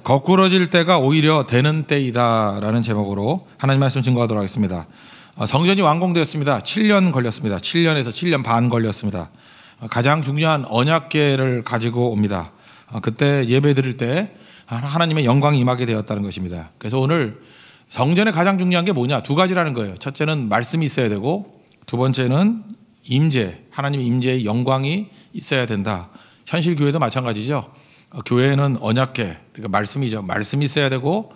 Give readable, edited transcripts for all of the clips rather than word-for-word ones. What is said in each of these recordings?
거꾸러질 때가 오히려 되는 때이다라는 제목으로 하나님 말씀 증거하도록 하겠습니다. 성전이 완공되었습니다. 7년 걸렸습니다. 7년에서 7년 반 걸렸습니다. 가장 중요한 언약궤를 가지고 옵니다. 그때 예배 드릴 때 하나님의 영광이 임하게 되었다는 것입니다. 그래서 오늘 성전의 가장 중요한 게 뭐냐? 두 가지라는 거예요. 첫째는 말씀이 있어야 되고, 두 번째는 임재, 하나님의 임재의 영광이 있어야 된다. 현실 교회도 마찬가지죠. 교회는 언약궤, 그러니까 말씀이죠. 말씀이 있어야 되고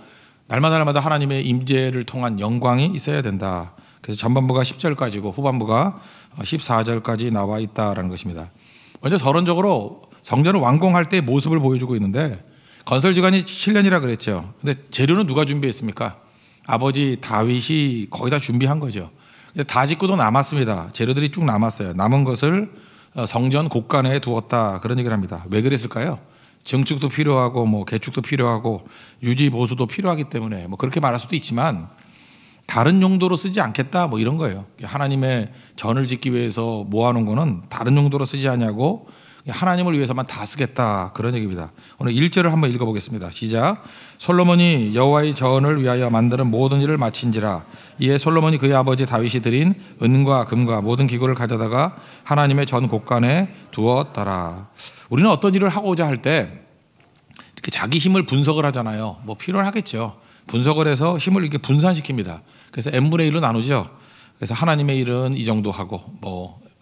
날마다 하나님의 임재를 통한 영광이 있어야 된다. 그래서 전반부가 10절까지고 후반부가 14절까지 나와 있다라는 것입니다. 먼저 서론적으로 성전을 완공할 때의 모습을 보여주고 있는데, 건설 기간이 7년이라 그랬죠. 근데 재료는 누가 준비했습니까? 아버지 다윗이 거의 다 준비한 거죠. 다 짓고도 남았습니다. 재료들이 쭉 남았어요. 남은 것을 성전 곳간에 두었다, 그런 얘기를 합니다. 왜 그랬을까요? 증축도 필요하고 개축도 필요하고 유지 보수도 필요하기 때문에 그렇게 말할 수도 있지만, 다른 용도로 쓰지 않겠다 이런 거예요. 하나님의 전을 짓기 위해서 모아놓은 거는 다른 용도로 쓰지 않냐고, 하나님을 위해서만 다 쓰겠다, 그런 얘기입니다. 오늘 1절을 한번 읽어보겠습니다. 시작. 솔로몬이 여호와의 전을 위하여 만드는 모든 일을 마친지라. 이에 솔로몬이 그의 아버지 다윗이 드린 은과 금과 모든 기구를 가져다가 하나님의 전 곳간에 두었더라. 우리는 어떤 일을 하고자 할 때 이렇게 자기 힘을 분석을 하잖아요. 필요하겠죠. 분석을 해서 힘을 이렇게 분산시킵니다. 그래서 n분의 1로 나누죠. 그래서 하나님의 일은 이 정도 하고,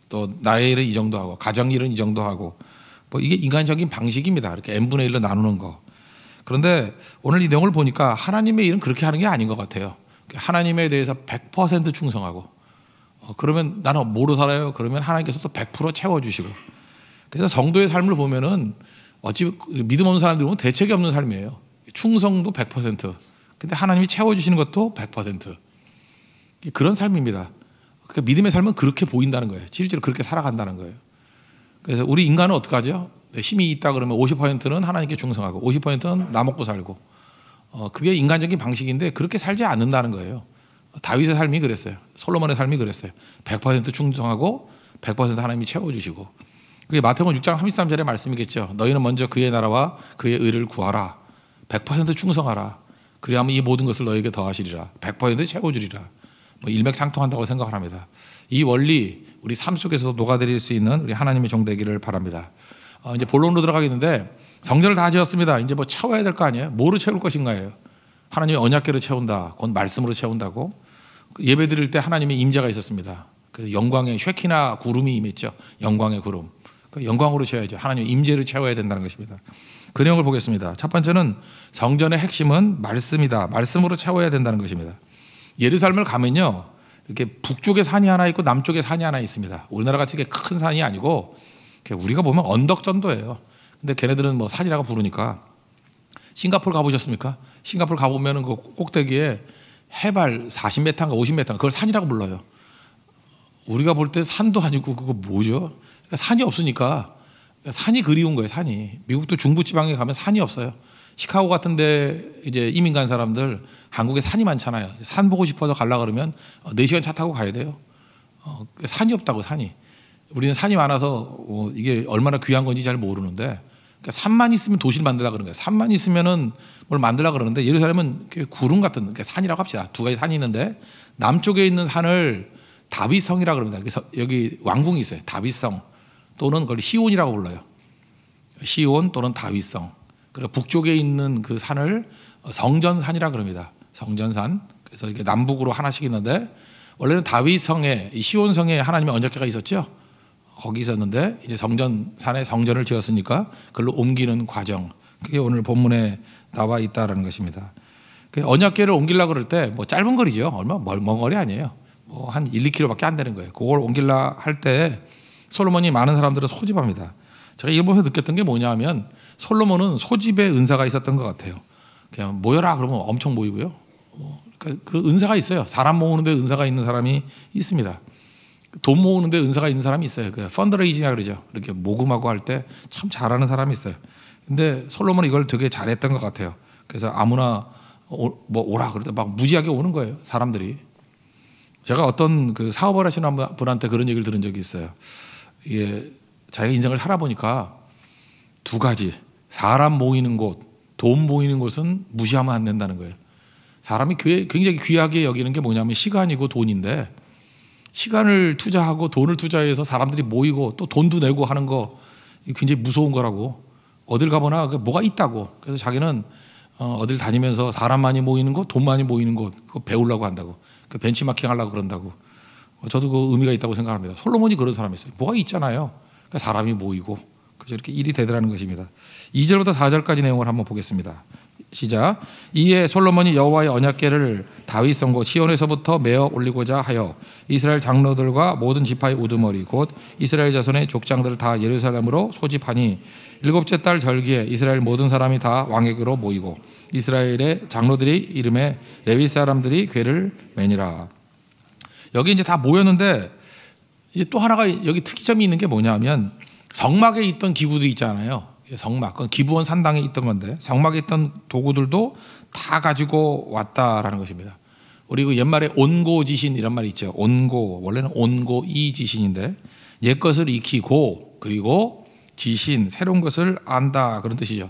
또 나의 일은 이 정도 하고, 가정 일은 이 정도 하고, 이게 인간적인 방식입니다. 이렇게 n분의 1로 나누는 거. 그런데 오늘 이 내용을 보니까 하나님의 일은 그렇게 하는 게 아닌 것 같아요. 하나님에 대해서 100% 충성하고, 그러면 나는 뭐로 살아요? 그러면 하나님께서 또 100% 채워주시고. 그래서 성도의 삶을 보면은 어찌 믿음 없는 사람들이 보면 대책이 없는 삶이에요. 충성도 100%. 근데 하나님이 채워주시는 것도 100%. 그런 삶입니다. 그러니까 믿음의 삶은 그렇게 보인다는 거예요. 실제로 그렇게 살아간다는 거예요. 그래서 우리 인간은 어떻게 하죠? 힘이 있다 그러면 50%는 하나님께 충성하고 50%는 나 먹고 살고, 그게 인간적인 방식인데 그렇게 살지 않는다는 거예요. 다윗의 삶이 그랬어요. 솔로몬의 삶이 그랬어요. 100% 충성하고 100% 하나님이 채워주시고. 그게 마태복음 6장 33절의 말씀이겠죠. 너희는 먼저 그의 나라와 그의 의를 구하라. 100% 충성하라. 그리하면 이 모든 것을 너에게 더하시리라. 100% 채워주리라. 일맥상통한다고 생각을 합니다. 이 원리 우리 삶 속에서 녹아들일 수 있는 우리 하나님의 종 되기를 바랍니다. 이제 본론으로 들어가겠는데, 성전을 다 지었습니다. 이제 채워야 될 거 아니에요? 뭐로 채울 것인가예요? 하나님의 언약궤로 채운다. 곧 말씀으로 채운다고. 예배 드릴 때 하나님의 임재가 있었습니다. 그래서 영광의 쉐키나 구름이 임했죠. 영광의 구름. 그 영광으로 채워야죠. 하나님의 임재를 채워야 된다는 것입니다. 그 내용을 보겠습니다. 첫 번째는 성전의 핵심은 말씀이다. 말씀으로 채워야 된다는 것입니다. 예루살렘을 가면요, 이렇게 북쪽에 산이 하나 있고 남쪽에 산이 하나 있습니다. 우리나라 같이 큰 산이 아니고 우리가 보면 언덕 정도예요. 근데 걔네들은 산이라고 부르니까. 싱가포르 가보셨습니까? 싱가포르 가보면 그 꼭대기에 해발 40m인가 50m, 그걸 산이라고 불러요. 우리가 볼 때 산도 아니고 그거 뭐죠? 산이 없으니까 산이 그리운 거예요. 산이. 미국도 중부 지방에 가면 산이 없어요. 시카고 같은데 이제 이민 간 사람들, 한국에 산이 많잖아요. 산 보고 싶어서 가려 그러면 4시간 차 타고 가야 돼요. 산이 없다고, 산이. 우리는 산이 많아서 이게 얼마나 귀한 건지 잘 모르는데, 그러니까 산만 있으면 도시를 만들라 그런 거예요. 산만 있으면은 뭘 만들라 그러는데, 예루살렘은 구름 같은, 그러니까 산이라고 합시다. 두 가지 산이 있는데, 남쪽에 있는 산을 다윗성이라고 그럽니다. 그래서 여기 왕궁이 있어요. 다윗성 또는 그걸 시온이라고 불러요. 시온 또는 다윗성. 그리고 북쪽에 있는 그 산을 성전산이라 그럽니다. 성전산. 그래서 이게 남북으로 하나씩 있는데, 원래는 다윗성에, 시온성에 하나님의 언약궤가 있었죠. 거기 있었는데 이제 성전산에 성전을 지었으니까 그걸로 옮기는 과정. 그게 오늘 본문에 나와 있다라는 것입니다. 그 언약궤를 옮기려고 그럴 때 짧은 거리죠. 얼마 먼 거리 아니에요. 한 1, 2km밖에 안 되는 거예요. 그걸 옮기려 할 때 솔로몬이 많은 사람들을 소집합니다. 제가 이걸 보면서 느꼈던 게 뭐냐면, 솔로몬은 소집의 은사가 있었던 것 같아요. 그냥 모여라 그러면 엄청 모이고요. 그러니까 그 은사가 있어요. 사람 모으는데 은사가 있는 사람이 있습니다. 돈 모으는데 은사가 있는 사람이 있어요. 그 펀드레이징이라고 그러죠. 이렇게 모금하고 할 때 참 잘하는 사람이 있어요. 근데 솔로몬은 이걸 되게 잘했던 것 같아요. 그래서 아무나 오라 그럴 때 막 무지하게 오는 거예요, 사람들이. 제가 어떤 그 사업을 하시는 분한테 그런 얘기를 들은 적이 있어요. 이게 자기가 인생을 살아보니까 두 가지, 사람 모이는 곳, 돈 모이는 곳은 무시하면 안 된다는 거예요. 사람이 굉장히 귀하게 여기는 게 뭐냐면 시간이고 돈인데, 시간을 투자하고 돈을 투자해서 사람들이 모이고 또 돈도 내고 하는 거 굉장히 무서운 거라고. 어딜 가보나 뭐가 있다고. 그래서 자기는 어딜 다니면서 사람 많이 모이는 곳, 돈 많이 모이는 곳, 그거 배우려고 한다고. 그 벤치마킹 하려고 그런다고. 저도 그 의미가 있다고 생각합니다. 솔로몬이 그런 사람이었어요. 뭐가 있잖아요. 그러니까 사람이 모이고. 그래서 이렇게 일이 되더라는 것입니다. 2절부터 4절까지 내용을 한번 보겠습니다. 시작. 이에 솔로몬이 여호와의 언약궤를 다윗 성고 시온에서부터 메어 올리고자 하여 이스라엘 장로들과 모든 지파의 우두머리 곧 이스라엘 자손의 족장들을 다 예루살렘으로 소집하니 일곱째 달 절기에 이스라엘 모든 사람이 다 왕에게로 모이고 이스라엘의 장로들이 이름에 레위 사람들이 궤를 매니라. 여기 이제 다 모였는데 이제 또 하나가 여기 특이점이 있는 게 뭐냐면 성막에 있던 기구도 있잖아요. 성막, 그건 기브온 산당에 있던 건데 성막에 있던 도구들도 다 가지고 왔다라는 것입니다. 우리 그 옛말에 온고지신 이런 말이 있죠. 온고, 원래는 온고이지신인데 옛 것을 익히고 그리고 지신, 새로운 것을 안다 그런 뜻이죠.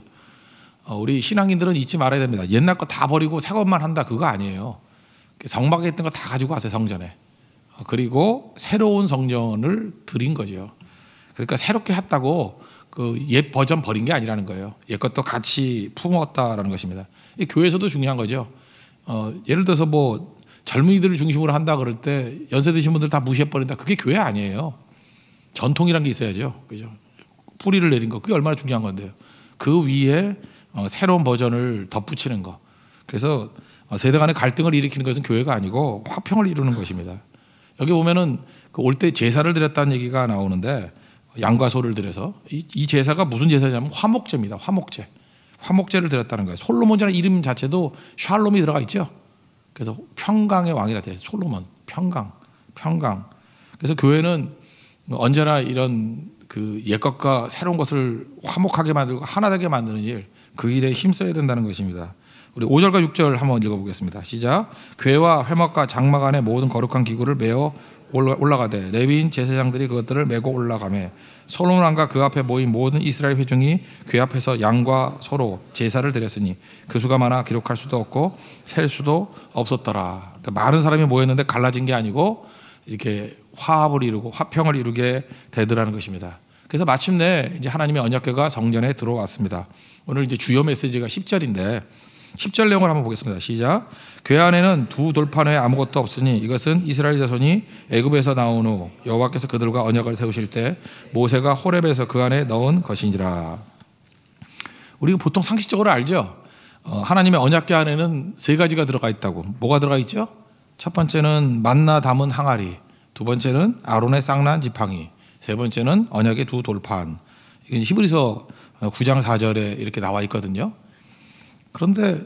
우리 신앙인들은 잊지 말아야 됩니다. 옛날 거 다 버리고 새 것만 한다 그거 아니에요. 성막에 있던 거 다 가지고 왔어요. 성전에. 그리고 새로운 성전을 드린 거죠. 그러니까 새롭게 했다고 그 옛 버전 버린 게 아니라는 거예요. 옛 것도 같이 품었다라는 것입니다. 이 교회에서도 중요한 거죠. 예를 들어서 뭐 젊은이들을 중심으로 한다 그럴 때 연세 드신 분들 다 무시해 버린다. 그게 교회 아니에요. 전통이란 게 있어야죠. 그죠? 뿌리를 내린 거 그게 얼마나 중요한 건데요. 그 위에 새로운 버전을 덧붙이는 거. 그래서 세대 간의 갈등을 일으키는 것은 교회가 아니고 화평을 이루는 것입니다. 여기 보면은 올 때 제사를 드렸다는 얘기가 나오는데 양과 소를 드려서 이 제사가 무슨 제사냐면 화목제입니다. 화목제. 화목제를 드렸다는 거예요. 솔로몬이라는 이름 자체도 샬롬이 들어가 있죠. 그래서 평강의 왕이라 돼요. 솔로몬. 평강. 그래서 교회는 언제나 이런 그 옛것과 새로운 것을 화목하게 만들고 하나 되게 만드는 일, 그 일에 힘써야 된다는 것입니다. 우리 5절과 6절 한번 읽어보겠습니다. 시작. 궤와 회막과 장막 안에 모든 거룩한 기구를 메어 올라가되 레위인 제사장들이 그것들을 메고 올라가매 솔로몬 왕과 그 앞에 모인 모든 이스라엘 회중이 궤 앞에서 양과 소로 제사를 드렸으니 그 수가 많아 기록할 수도 없고 셀 수도 없었더라. 그러니까 많은 사람이 모였는데 갈라진 게 아니고 이렇게 화합을 이루고 화평을 이루게 되더라는 것입니다. 그래서 마침내 이제 하나님의 언약궤가 성전에 들어왔습니다. 오늘 이제 주요 메시지가 10절인데 10절 내용을 한번 보겠습니다. 시작. 궤 안에는 두 돌판 외에 아무것도 없으니 이것은 이스라엘 자손이 애굽에서 나온 후 여호와께서 그들과 언약을 세우실 때 모세가 호렙에서 그 안에 넣은 것이니라. 우리가 보통 상식적으로 알죠. 하나님의 언약궤 안에는 세 가지가 들어가 있다고. 뭐가 들어가 있죠? 첫 번째는 만나 담은 항아리, 두 번째는 아론의 쌍난 지팡이, 세 번째는 언약의 두 돌판. 이게 히브리서 9장 4절에 이렇게 나와 있거든요. 그런데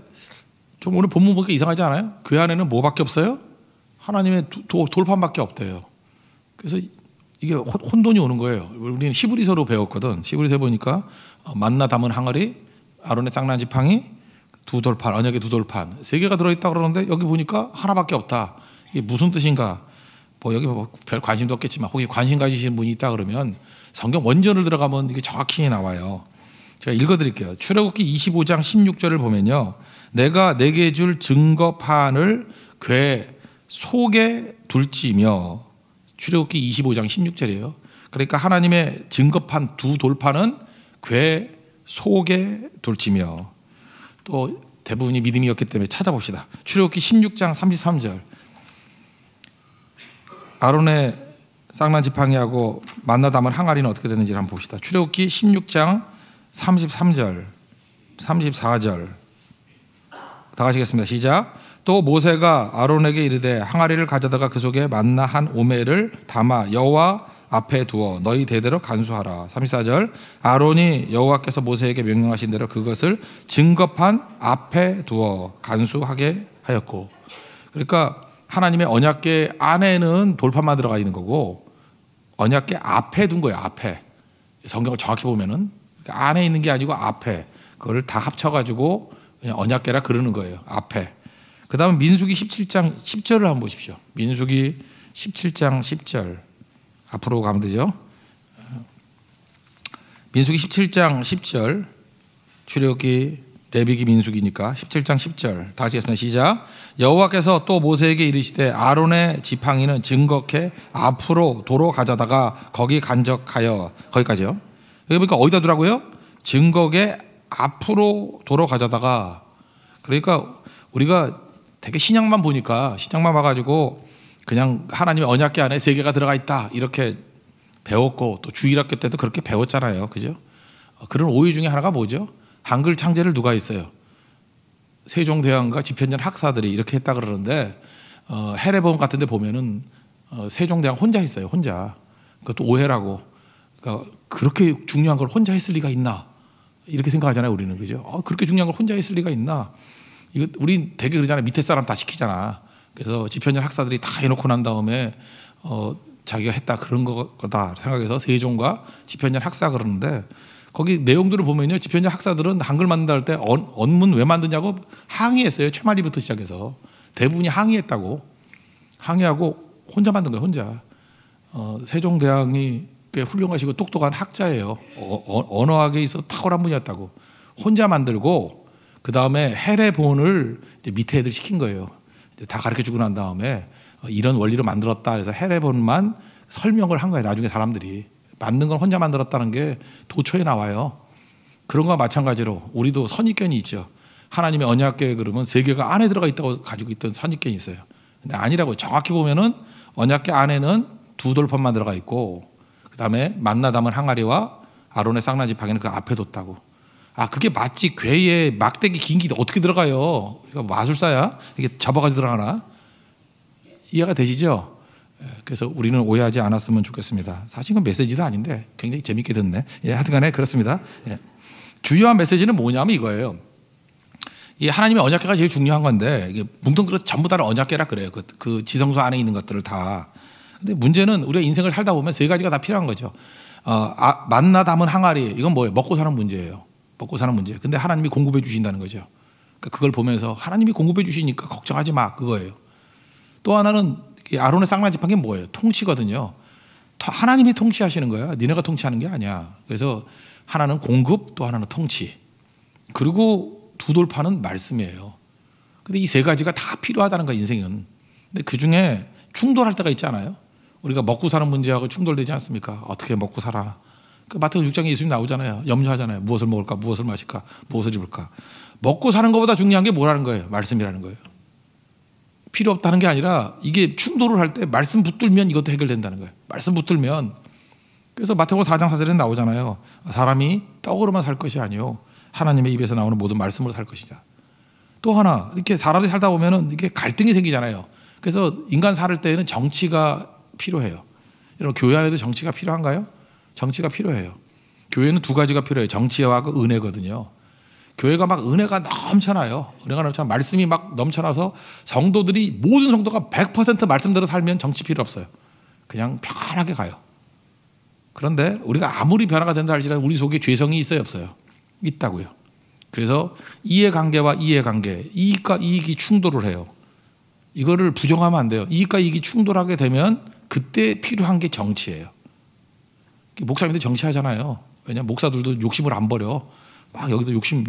좀 오늘 본문 보니까 이상하지 않아요? 그 안에는 뭐밖에 없어요? 하나님의 돌판밖에 없대요. 그래서 이게 혼돈이 오는 거예요. 우리는 히브리서로 배웠거든. 히브리서 보니까 만나 담은 항아리, 아론의 쌍난 지팡이, 두 돌판, 언약의 두 돌판 세 개가 들어있다 그러는데 여기 보니까 하나밖에 없다. 이게 무슨 뜻인가? 뭐 여기 별 관심도 없겠지만 혹시 관심 가지시는 분이 있다 그러면 성경 원전을 들어가면 이게 정확히 나와요. 제가 읽어드릴게요. 출애굽기 25장 16절을 보면요. 내가 내게 줄 증거판을 궤 속에 둘지며 출애굽기 25장 16절이에요. 그러니까 하나님의 증거판 두 돌판은 궤 속에 둘지며 또 대부분이 믿음이었기 때문에 찾아봅시다. 출애굽기 16장 33절 아론의 쌍난 지팡이하고 만나 담은 항아리는 어떻게 되는지 한번 봅시다. 출애굽기 16장 33절, 34절 다 가시겠습니다. 시작. 또 모세가 아론에게 이르되 항아리를 가져다가 그 속에 만나 한 오매를 담아 여호와 앞에 두어 너희 대대로 간수하라. 34절 아론이 여호와께서 모세에게 명령하신 대로 그것을 증거판 앞에 두어 간수하게 하였고. 그러니까 하나님의 언약궤 안에는 돌판만 들어가 있는 거고 언약궤 앞에 둔 거예요. 앞에. 성경을 정확히 보면은 안에 있는 게 아니고 앞에 그걸 다 합쳐가지고 그냥 언약궤라 그러는 거예요. 앞에. 그 다음에 민수기 17장 10절을 한번 보십시오. 민수기 17장 10절 앞으로 가면 되죠. 민수기 17장 10절 출애굽기 레위기 민수기니까 17장 10절 다 같이 했습니다. 시작. 여호와께서 또 모세에게 이르시되 아론의 지팡이는 증거케 앞으로 도로 가져다가 거기 간적하여 거기까지요. 여기 보니까 어디다 두라고요? 증거게 앞으로 도로 가져다가. 그러니까 우리가 되게 신약만 보니까 신약만 봐가지고 그냥 하나님의 언약궤 안에 세계가 들어가 있다 이렇게 배웠고 또 주일학교 때도 그렇게 배웠잖아요. 그죠? 그런 오해 중에 하나가 뭐죠? 한글 창제를 누가 했어요? 세종대왕과 집현전 학사들이 이렇게 했다 그러는데 해례본 같은 데 보면은 세종대왕 혼자 했어요. 혼자. 그것도 오해라고. 그러니까 그렇게 중요한 걸 혼자 했을 리가 있나? 이렇게 생각하잖아요. 우리는. 그죠? 그렇게 중요한 걸 혼자 했을 리가 있나? 이거 우리 되게 그러잖아요. 밑에 사람 다 시키잖아. 그래서 집현전 학사들이 다 해놓고 난 다음에 자기가 했다 그런 거다 생각해서 세종과 집현전 학사 그러는데 거기 내용들을 보면요. 집현전 학사들은 한글 만든다 할 때 언문 왜 만드냐고 항의했어요. 최만리부터 시작해서. 대부분이 항의했다고. 항의하고 혼자 만든 거예요. 혼자. 세종대왕이 꽤 훌륭하시고 똑똑한 학자예요. 언어학에 있어 탁월한 분이었다고. 혼자 만들고 그 다음에 해례본을 밑에 애들 시킨 거예요. 다 가르쳐주고 난 다음에 이런 원리로 만들었다. 그래서 해례본만 설명을 한 거예요. 나중에 사람들이. 만든 건 혼자 만들었다는 게 도처에 나와요. 그런 거와 마찬가지로 우리도 선입견이 있죠. 하나님의 언약궤 그러면 세계가 안에 들어가 있다고 가지고 있던 선입견이 있어요. 근데 아니라고. 정확히 보면은 언약궤 안에는 두 돌판만 들어가 있고 그 다음에 만나 담은 항아리와 아론의 쌍난 지팡이는 그 앞에 뒀다고. 그게 마치 궤에 막대기 긴 게 어떻게 들어가요? 그러니까 마술사야? 이게 잡아가지고 들어가나? 이해가 되시죠? 그래서 우리는 오해하지 않았으면 좋겠습니다. 사실 은 메시지도 아닌데 굉장히 재밌게 듣네. 하여튼간에 그렇습니다. 주요한 메시지는 뭐냐면 이거예요. 이 하나님의 언약궤가 제일 중요한 건데 이게 뭉텅그려 전부 다 언약궤라 그래요. 그 지성소 안에 있는 것들을 다. 근데 문제는 우리가 인생을 살다 보면 세 가지가 다 필요한 거죠. 만나 담은 항아리 이건 뭐예요? 먹고 사는 문제예요. 먹고 사는 문제. 근데 하나님이 공급해 주신다는 거죠. 그러니까 그걸 보면서 하나님이 공급해 주시니까 걱정하지 마 그거예요. 또 하나는 아론의 쌍난 지팡이는 뭐예요? 통치거든요. 하나님이 통치하시는 거야. 니네가 통치하는 게 아니야. 그래서 하나는 공급, 또 하나는 통치. 그리고 두 돌판은 말씀이에요. 근데 이 세 가지가 다 필요하다는 거야, 인생은. 근데 그 중에 충돌할 때가 있잖아요. 우리가 먹고 사는 문제하고 충돌되지 않습니까? 어떻게 먹고 살아? 그 마태복음 6장에 예수님 나오잖아요. 염려하잖아요. 무엇을 먹을까? 무엇을 마실까? 무엇을 입을까? 먹고 사는 것보다 중요한 게 뭐라는 거예요? 말씀이라는 거예요. 필요 없다는 게 아니라 이게 충돌을 할 때 말씀 붙들면 이것도 해결된다는 거예요. 말씀 붙들면. 그래서 마태복음 4장 4절에 나오잖아요. 사람이 떡으로만 살 것이 아니요 하나님의 입에서 나오는 모든 말씀으로 살 것이다. 또 하나 이렇게 사람이 살다 보면은 이게 갈등이 생기잖아요. 그래서 인간 살 때에는 정치가 필요해요. 여러분 교회 안에도 정치가 필요한가요? 정치가 필요해요. 교회는 두 가지가 필요해요. 정치와 그 은혜거든요. 교회가 막 은혜가 넘쳐나요. 은혜가 넘쳐나 말씀이 막 넘쳐나서 성도들이 모든 성도가 100% 말씀대로 살면 정치 필요 없어요. 그냥 편하게 가요. 그런데 우리가 아무리 변화가 된다 할지라도 우리 속에 죄성이 있어요, 없어요? 있다고요. 그래서 이해관계와 이해관계, 이익과 이익이 충돌을 해요. 이거를 부정하면 안 돼요. 이익과 이익이 충돌하게 되면 그때 필요한 게 정치예요. 목사님들 정치하잖아요. 왜냐하면 목사들도 욕심을 안 버려. 막 여기도 욕심.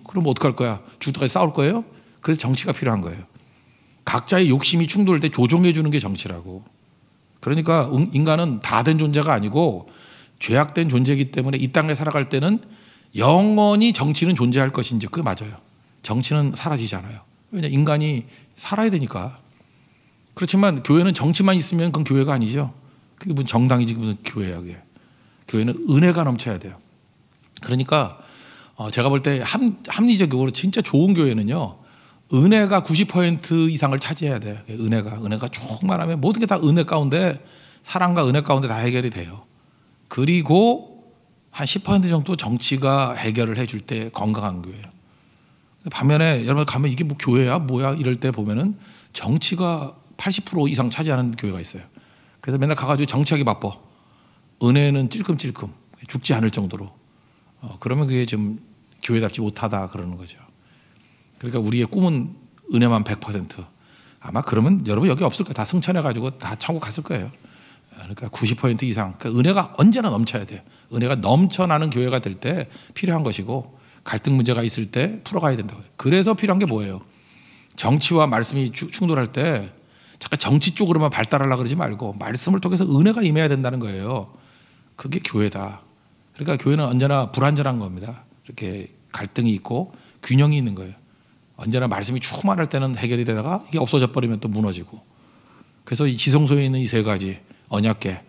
그럼 어떡할 거야? 죽을 때까지 싸울 거예요? 그래서 정치가 필요한 거예요. 각자의 욕심이 충돌할 때 조정해 주는 게 정치라고. 그러니까 인간은 다 된 존재가 아니고 죄악된 존재이기 때문에 이 땅에 살아갈 때는 영원히 정치는 존재할 것인지 그게 맞아요. 정치는 사라지지 않아요. 왜냐하면 인간이 살아야 되니까. 그렇지만 교회는 정치만 있으면 그건 교회가 아니죠. 그게 무슨 정당이지 무슨 교회야 그게. 교회는 은혜가 넘쳐야 돼요. 그러니까 제가 볼 때 합리적으로 진짜 좋은 교회는요. 은혜가 90% 이상을 차지해야 돼요. 은혜가 충만하면 모든 게 다 은혜 가운데 사랑과 은혜 가운데 다 해결이 돼요. 그리고 한 10% 정도 정치가 해결을 해줄 때 건강한 교회예요. 반면에 여러분 가면 이게 뭐 교회야 뭐야 이럴 때 보면은 정치가 80% 이상 차지하는 교회가 있어요. 그래서 맨날 가가지고 정치하기 바빠. 은혜는 찔끔찔끔 죽지 않을 정도로. 그러면 그게 좀 교회답지 못하다 그러는 거죠. 그러니까 우리의 꿈은 은혜만 100%. 아마 그러면 여러분 여기 없을 거예요. 다 승천해가지고 다 천국 갔을 거예요. 그러니까 90% 이상. 그러니까 은혜가 언제나 넘쳐야 돼요. 은혜가 넘쳐나는 교회가 될 때 필요한 것이고 갈등 문제가 있을 때 풀어가야 된다고요. 그래서 필요한 게 뭐예요? 정치와 말씀이 충돌할 때 잠깐 정치 쪽으로만 발달하려고 그러지 말고 말씀을 통해서 은혜가 임해야 된다는 거예요. 그게 교회다. 그러니까 교회는 언제나 불완전한 겁니다. 이렇게 갈등이 있고 균형이 있는 거예요. 언제나 말씀이 충만할 때는 해결이 되다가 이게 없어져 버리면 또 무너지고. 그래서 이 지성소에 있는 이 세 가지 언약궤,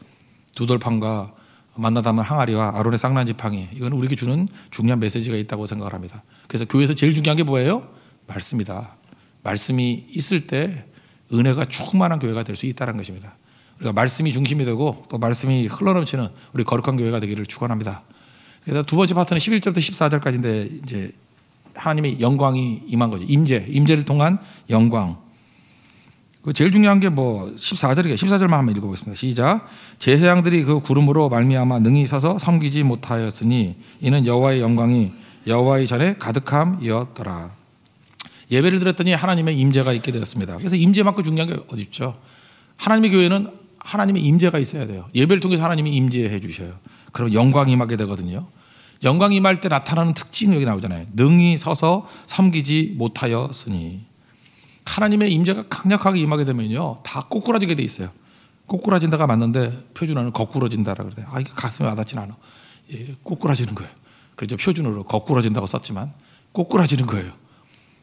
두돌판과 만나다만 항아리와 아론의 쌍난 지팡이, 이건 우리에게 주는 중요한 메시지가 있다고 생각을 합니다. 그래서 교회에서 제일 중요한 게 뭐예요? 말씀이다. 말씀이 있을 때 은혜가 충만한 교회가 될 수 있다는 것입니다. 우리가 말씀이 중심이 되고 또 말씀이 흘러넘치는 우리 거룩한 교회가 되기를 축원합니다. 그래서 두 번째 파트는 11절부터 14절까지인데 이제 하나님의 영광이 임한 거죠. 임재를 통한 영광. 제일 중요한 게 뭐 14절만 한번 읽어보겠습니다. 시작. 제사장들이 그 구름으로 말미암아 능히 서서 섬기지 못하였으니 이는 여호와의 영광이 여호와의 전에 가득함이었더라. 예배를 드렸더니 하나님의 임재가 있게 되었습니다. 그래서 임재만큼 중요한 게 어디 있죠? 하나님의 교회는 하나님의 임재가 있어야 돼요. 예배를 통해서 하나님이 임재해 주셔요. 그럼 영광이 임하게 되거든요. 영광이 임할 때 나타나는 특징이 여기 나오잖아요. 능히 서서 섬기지 못하였으니. 하나님의 임재가 강력하게 임하게 되면요, 다 꼬꾸라지게 돼 있어요. 꼬꾸라진다가 맞는데 표준어는 거꾸러진다라고 그래요. 이게 가슴에 와닿진 않아. 예, 꼬꾸라지는 거예요. 그래서 표준어로 거꾸러진다고 썼지만 꼬꾸라지는 거예요.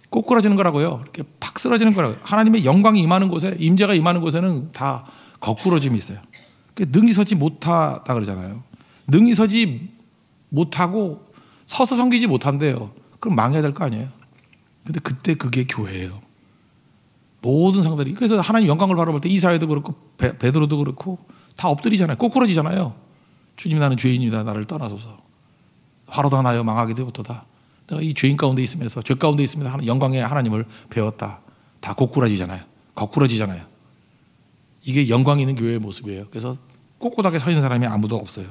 꼬꾸라지는 거라고요. 이렇게 팍 쓰러지는 거라고요. 하나님의 영광이 임하는 곳에, 임재가 임하는 곳에는 다 거꾸러짐이 있어요. 능히 서지 못하다 그러잖아요. 능히 서지 못하고 서서 섬기지 못한대요. 그럼 망해야 될 거 아니에요. 근데 그때 그게 교회예요. 모든 성들이. 그래서 하나님 영광을 바라볼 때 이사야도 그렇고 베드로도 그렇고 다 엎드리잖아요. 꼬꾸러지잖아요. 주님, 나는 죄인입니다. 나를 떠나소서. 화로다 나여 망하게 되었도다. 내가 이 죄인 가운데 있으면서, 죄 가운데 있으면서 영광의 하나님을 배웠다. 다 꼬꾸라지잖아요. 거꾸러지잖아요. 이게 영광 있는 교회의 모습이에요. 그래서 꼿꼿하게 서 있는 사람이 아무도 없어요.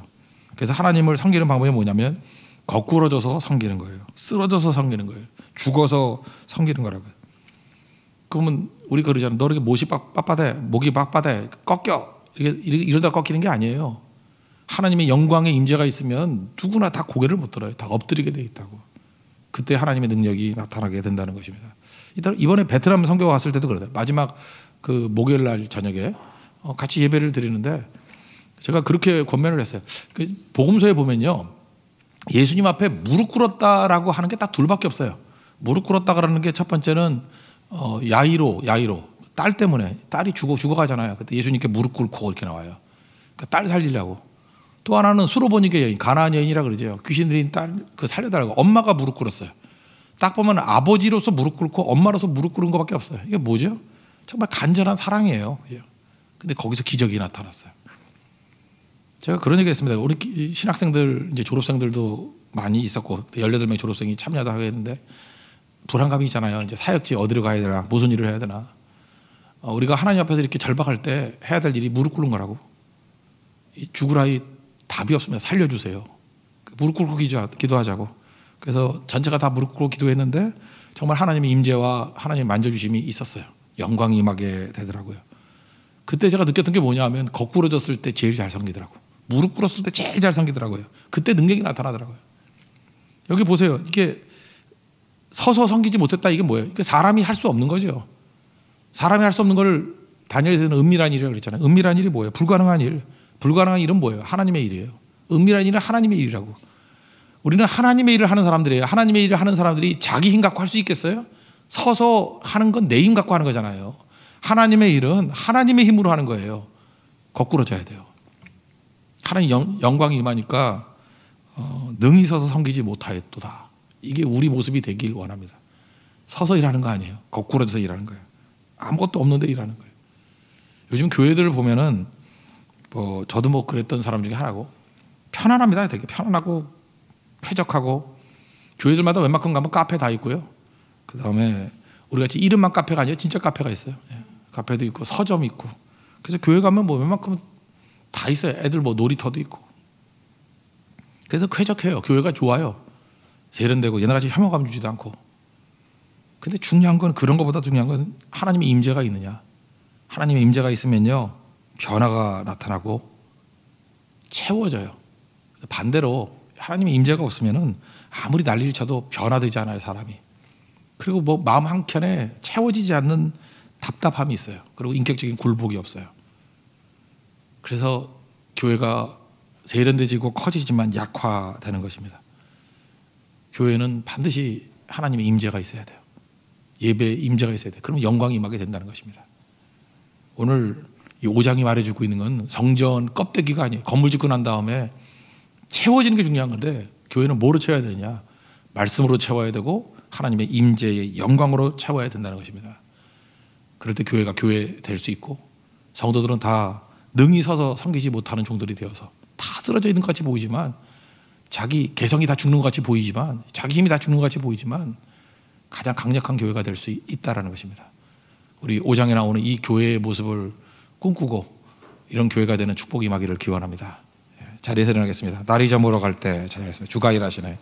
그래서 하나님을 섬기는 방법이 뭐냐면 거꾸러져서 섬기는 거예요. 쓰러져서 섬기는 거예요. 죽어서 섬기는 거라고요. 그러면 우리 그러잖아요. 너 이렇게 목이 빳빳해, 꺾여. 이러다 꺾이는 게 아니에요. 하나님의 영광의 임재가 있으면 누구나 다 고개를 못 들어요. 다 엎드리게 돼 있다고. 그때 하나님의 능력이 나타나게 된다는 것입니다. 이번에 베트남 선교가 왔을 때도 그래요. 마지막 그 목요일 날 저녁에 같이 예배를 드리는데 제가 그렇게 권면을 했어요. 복음서에 보면요, 예수님 앞에 무릎 꿇었다라고 하는 게 딱 둘밖에 없어요. 무릎 꿇었다 그러는 게 첫 번째는 야이로 딸 때문에, 딸이 죽어가잖아요. 그때 예수님께 무릎 꿇고 이렇게 나와요. 그러니까 딸 살리려고. 또 하나는 수로보니게 여인, 가나안 여인이라 그러죠. 귀신 들인 딸 살려달라고 엄마가 무릎 꿇었어요. 딱 보면 아버지로서 무릎 꿇고 엄마로서 무릎 꿇은 것밖에 없어요. 이게 뭐죠? 정말 간절한 사랑이에요. 근데 거기서 기적이 나타났어요. 제가 그런 얘기 했습니다. 우리 신학생들, 이제 졸업생들도 많이 있었고 18명의 졸업생이 참여도 하게 했는데 불안감이 있잖아요. 이제 사역지 어디로 가야 되나, 무슨 일을 해야 되나. 우리가 하나님 앞에서 이렇게 절박할 때 해야 될 일이 무릎 꿇는 거라고. 죽으라, 답이 없으면 살려주세요. 무릎 꿇고 기도하자고. 그래서 전체가 다 무릎 꿇고 기도했는데 정말 하나님의 임재와 하나님의 만져주심이 있었어요. 영광이 임하게 되더라고요. 그때 제가 느꼈던 게 뭐냐 하면 거꾸러졌을 때 제일 잘 섬기더라고. 무릎 꿇었을 때 제일 잘 섬기더라고요. 그때 능력이 나타나더라고요. 여기 보세요. 이게 서서 섬기지 못했다, 이게 뭐예요? 이게 사람이 할 수 없는 거죠. 사람이 할 수 없는 걸 다니엘에서는 은밀한 일이라고 그랬잖아요. 은밀한 일이 뭐예요? 불가능한 일. 불가능한 일은 뭐예요? 하나님의 일이에요. 은밀한 일은 하나님의 일이라고. 우리는 하나님의 일을 하는 사람들이에요. 하나님의 일을 하는 사람들이 자기 힘 갖고 할 수 있겠어요? 서서 하는 건 내 힘 갖고 하는 거잖아요. 하나님의 일은 하나님의 힘으로 하는 거예요. 거꾸러져야 돼요. 하나님 영광이 임하니까 능히 서서 섬기지 못하였도다. 이게 우리 모습이 되길 원합니다. 서서 일하는 거 아니에요. 거꾸러져서 일하는 거예요. 아무것도 없는데 일하는 거예요. 요즘 교회들을 보면은 저도 그랬던 사람 중에 하나고 편안합니다. 되게 편안하고 쾌적하고 교회들마다 웬만큼 가면 카페 다 있고요. 그 다음에 우리 같이 이름만 카페가 아니에요. 진짜 카페가 있어요. 카페도 있고 서점 있고. 그래서 교회 가면 웬만큼 다 있어요. 애들 놀이터도 있고. 그래서 쾌적해요. 교회가 좋아요. 세련되고 옛날같이 혐오감 주지도 않고. 근데 중요한 건, 그런 것보다 중요한 건 하나님의 임재가 있느냐. 하나님의 임재가 있으면요, 변화가 나타나고 채워져요. 반대로 하나님의 임재가 없으면은 아무리 난리를 쳐도 변화되지 않아요, 사람이. 그리고 뭐 마음 한켠에 채워지지 않는 답답함이 있어요. 그리고 인격적인 굴복이 없어요. 그래서 교회가 세련되지고 커지지만 약화되는 것입니다. 교회는 반드시 하나님의 임재가 있어야 돼요. 예배에 임재가 있어야 돼요. 그러면 영광이 임하게 된다는 것입니다. 오늘 이 5장이 말해주고 있는 건 성전 껍데기가 아니에요. 건물 짓고 난 다음에 채워지는 게 중요한 건데, 교회는 뭐로 채워야 되느냐? 말씀으로 채워야 되고 하나님의 임재의 영광으로 채워야 된다는 것입니다. 그럴 때 교회가 교회 될 수 있고, 성도들은 다 능히 서서 섬기지 못하는 종들이 되어서 다 쓰러져 있는 것 같이 보이지만, 자기 개성이 다 죽는 것 같이 보이지만, 자기 힘이 다 죽는 것 같이 보이지만 가장 강력한 교회가 될 수 있다는 것입니다. 우리 5장에 나오는 이 교회의 모습을 꿈꾸고 이런 교회가 되는 축복이 임하기를 기원합니다. 자리에서 일어나겠습니다. 날이 저물어 갈 때 찬양하겠습니다. 주가 일하시네.